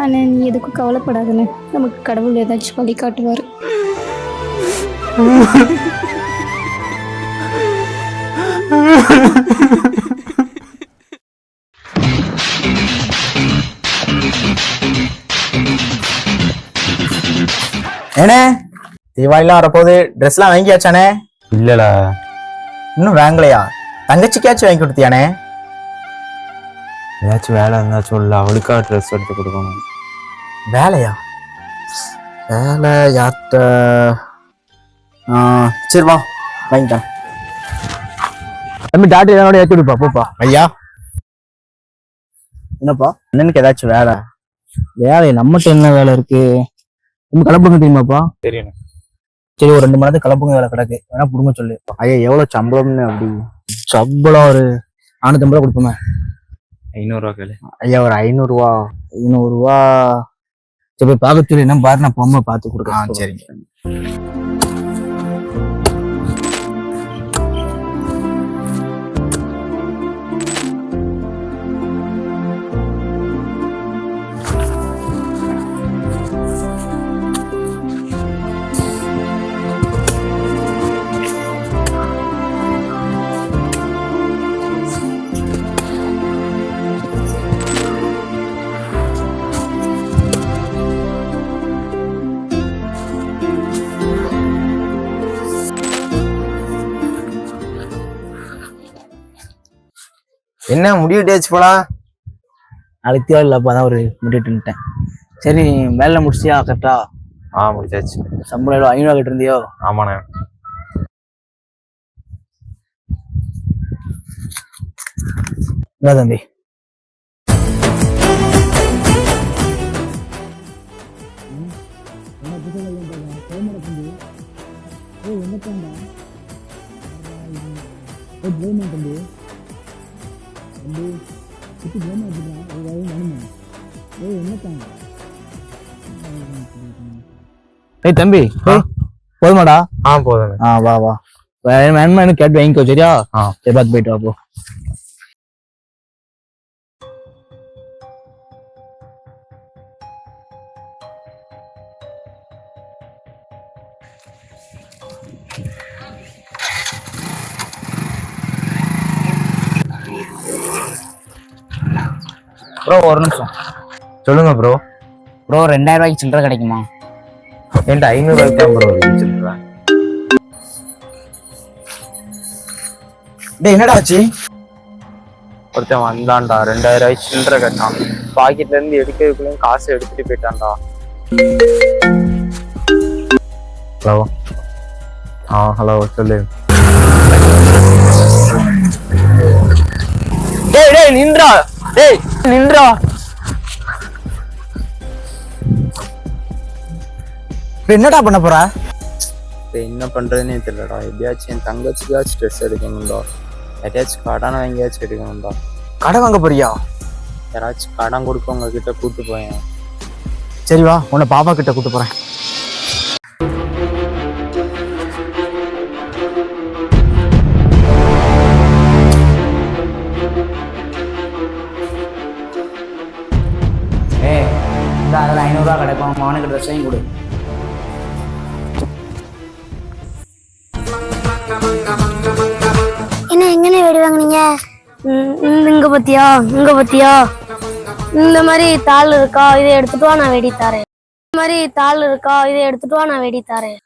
ஆனால் நீ எதுக்கும் கவலைப்படாதுன்னு, நமக்கு கடவுள் ஏதாச்சும் வழி காட்டுவார். ஏனே தீபாவளிலாம் வரப்போகுது, ட்ரெஸ்லாம் வாங்கியாச்சானே? இல்லடா. இன்னும் வாங்கலையா? தங்கச்சிக்காச்சும் வாங்கி கொடுத்தியானே? ஏதாச்சும் வேலை இருந்தா சொல்ல, அவளுக்கா ட்ரெஸ் எடுத்து கொடுக்கணும். வேலையா? வேலை யார்கிட்ட? சரி வா வாங்கிட்டேன். தம்பி டாக்டர் என்னோட ஏற்றி விடுப்பா. போப்பா ஐயா. என்னப்பா அண்ணனுக்கு ஏதாச்சும் வேலை? வேலை நம்மகிட்ட என்ன வேலை இருக்கு? நம்ம கலப்புங்க தெரியுமாப்பா? தெரியும். சரி, ஒரு 2 மணி நேரத்துக்கு கலப்புங்க வேலை கிடக்கு, வேணா புடுங்க சொல்லு. ஐயா எவ்வளவு சம்பளம்னு? அப்படி சம்பளம் ஒரு 450 ரூபா கொடுப்போமே. 500 ரூபா கேளு. ஐயா ஒரு 500 ரூபா. 500 ரூபா. சரி போய் பார்க்க சொல்லி என்ன பாரு, நான் பொம்மை பார்த்து கொடுக்குறேன். சரிங்க. என்ன முடிவிட்டாச்சு போலா? நாளைக்கு தேவை இல்லப்பா, தான் ஒரு முடிவிட்டுட்டேன். சரி வேலை முடிச்சியா கரெக்டா? முடிச்சாச்சு. சம்பளம் எவ்வளோ? 500 கிட்ட இருந்தியோ? ஆமாண்ணே. தம்பி தம்பி போதுமாடா? போதும். வா வா வேணுமா கேட்டு வாங்கிக்கோ. சரியா? சரி பார்த்து போயிட்டு வா. போ. ப்ரோ ஒரு நிமிஷம். சொல்லுங்க ப்ரோ. 2000 ரூபாய்க்கு சில்லறை கிடைக்குமா? என்கிட்ட 500 ரூபாய்க்கு தான் ப்ரோ சில்லறை. என்னடா ஆச்சு? ஒருத்தன் வந்தான்டா, 2000 ரூபாய்க்கு சில்லறை கட்டான். பாக்கெட்ல இருந்து எடுக்கிறதுக்குள்ளேயும் காசு எடுத்துட்டு போயிட்டான்டா. ஹலோ. ஹலோ சொல்லு. டேய் நின்றா. நின்றா. என்னடா பண்ண போற? என்ன பண்றதுன்னே தெரியலடா. எப்படியாச்சும் என் தங்கச்சிக்காச்சும் ட்ரெஸ் எடுக்கணும்டா. யாரையாச்சும் கடன் வாங்கியாச்சும் எடுக்கணும்டா. கடன் வாங்க போறியா? யாராச்சும் கடன் கொடுக்கவங்க கிட்ட கூட்டு போயேன். சரி வா, உன்னை பாப்பா கிட்ட கூட்டு போறேன். அதில் 500 ரூபா கிடைக்கும், அவனுக்கு ட்ரெஸ் வாங்கி கொடு. என்ன எங்கன்னு வெடி வாங்குனீங்க? இங்க பத்தியா, இங்க பத்தியா? இந்த மாதிரி தாள் இருக்கா, இதை எடுத்துட்டு வா, நான் வெடி தரேன். இந்த மாதிரி தாள் இருக்கா, இதை எடுத்துட்டு வா, நான் வெடி தரேன்.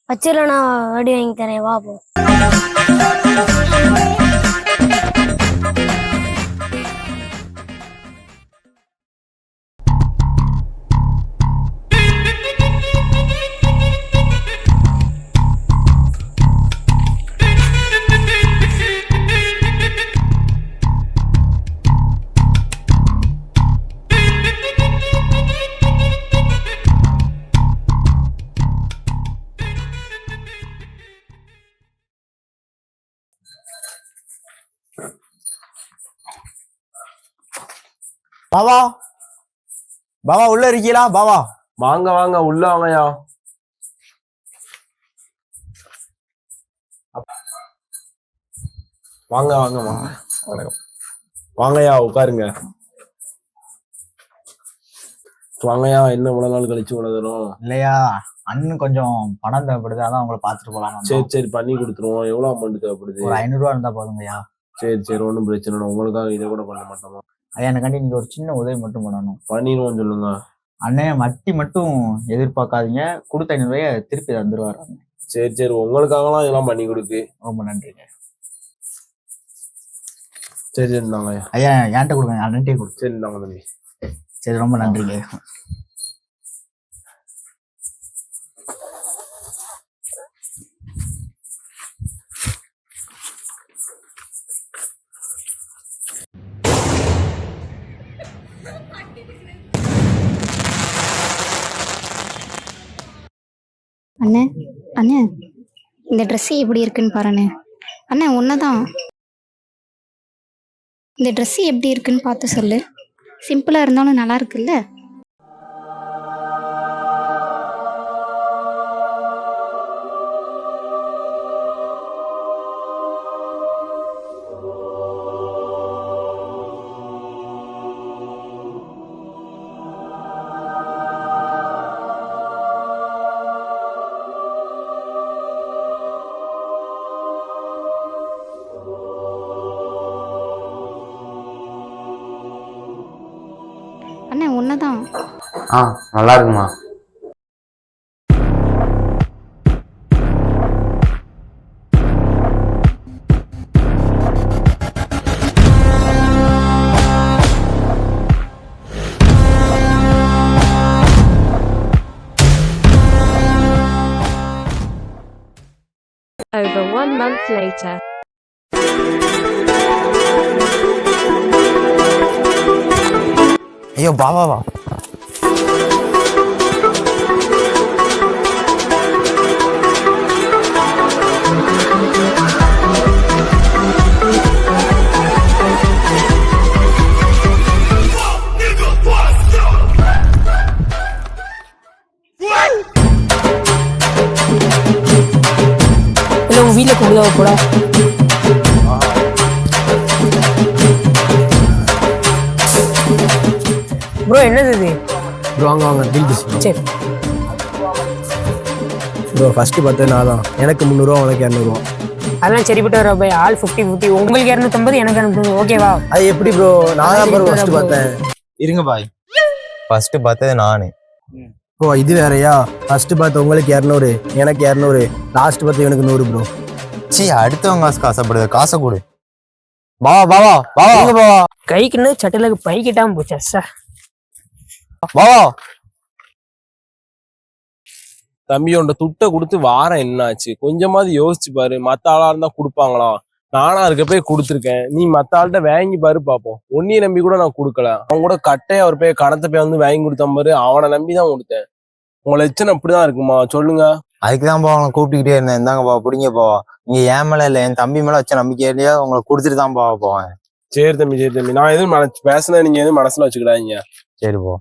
வச்சில நான் வெடி வாங்கி தரேன், வா போ. பாவா பாவா உள்ள இருக்கீங்களா பாவா? வாங்க வாங்க உள்ள வாங்கயா. வாங்க வாங்க வாங்க. வணக்கம். வாங்கயா உட்காருங்க. வாங்கயா, என்ன இவ்வளவு நாள் கழிச்சு இவ்வளவு தூரம்? இல்லையா அண்ணன் கொஞ்சம் பணம் தேவைப்படுது, அதான் உங்களை பார்த்துட்டு போலாம். சரி சரி, பண்ணி கொடுத்துருவோம். எவ்வளவு அமௌண்ட் தேவைப்படுது? ஒரு 500 இருந்தா போதுங்கய்யா. சரி சரி, ஒன்றும் பிரச்சனை இல்லை. உங்களுக்காக இதை கூட பண்ண மாட்டோமா? ஐயா எனக்காண்டி நீங்க ஒரு சின்ன உதவி மட்டும் பண்ணணும். பண்ணிடுவோம், சொல்லுங்க. அண்ணே வட்டி மட்டும் எதிர்பார்க்காதீங்க, கொடுத்த 500 ரூபாயை திருப்பி தந்துருவாரு. சரி சரி, உங்களுக்காகலாம் இதெல்லாம் பண்ணி கொடுக்கு. ரொம்ப நன்றிங்க. சரி சரி இந்தாங்க. ஐயா என்கிட்ட கொடுங்க, அண்ணன்ட்டே கொடுங்க. சரி இந்தாங்க தம்பி. சரி ரொம்ப நன்றிங்க. அண்ணே அண்ணே, இந்த ட்ரெஸ் எப்படி இருக்குன்னு பாருண்ணே. அண்ணே உன்னதான், இந்த ட்ரெஸ் எப்படி இருக்குன்னு பார்த்து சொல்லு. சிம்பிளா இருந்தாலும் நல்லா இருக்குல்ல. அண்ணே உன்னதான். நல்லா இருக்குமா? Over 1 month later. ஐயோ பாவாவா? இல்லை உங்க வீட்டில் கூப்பிடுவா கூட. ப்ரோ என்னது இது? ப்ரோ வாங்க வாங்க, டீல் பேசிக்கலாம். சரி ப்ரோ ஃபர்ஸ்ட் பார்த்தது நான் தான். எனக்கு 300 உனக்கு 200. அதெல்லாம் சரிப்பட்டு வர பை. ஆல் 50-50. உங்களுக்கு 250, எனக்கு 250. ஓகேவா? அது எப்படி ப்ரோ? நான் தான் ப்ரோ ஃபர்ஸ்ட் பார்த்தேன். இருங்க பாய், ஃபர்ஸ்ட் பார்த்தது நானு. ஓ இது வேறயா? ஃபர்ஸ்ட் பார்த்து உங்களுக்கு 200, எனக்கு 200, லாஸ்ட் பார்த்து எனக்கு 100 ப்ரோ. அடுத்தவங்க காசு ஆசைப்படுது, காசை கொடு. பாவா பாவா பாவா பாவா கைக்குன்னு சட்டிலுக்கு பைக்கிட்டாம போச்சு. சார் பாவா தம்பியோட துட்டை கொடுத்து வாரம் என்னாச்சு? கொஞ்சமாவது யோசிச்சு பாரு. மத்த ஆளா இருந்தா கொடுப்பாங்களா? நானா இருக்க போய் கொடுத்துருக்கேன். நீ மத்த ஆள்கிட்ட வாங்கி பாரு பாப்போம். ஒன்னிய நம்பி கூட நான் கொடுக்கல. அவன் கூட கட்டையை அவர் போய் கணத்தை போய் வந்து வாங்கி கொடுத்த பாரு. அவனை நம்பி தான் கொடுத்தேன். உங்க லட்சணம் அப்படிதான் இருக்குமா? சொல்லுங்க. அதுக்குதான் பாவா அவனை கூப்பிட்டுக்கிட்டே இருந்தேன். இந்தாங்க பாவா, பிடிங்க பாவா. நீங்க என் மேல இல்ல, என் தம்பி மேல வச்ச நம்பிக்கை இல்லையா, உங்களை கொடுத்துட்டு தான் பாவா போவேன். சரி தம்பி, சரி தம்பி. நான் எதுவும் பேசினேன், நீங்க எதுவும் மனசுல வச்சுக்கிடாதீங்க. சரி போ.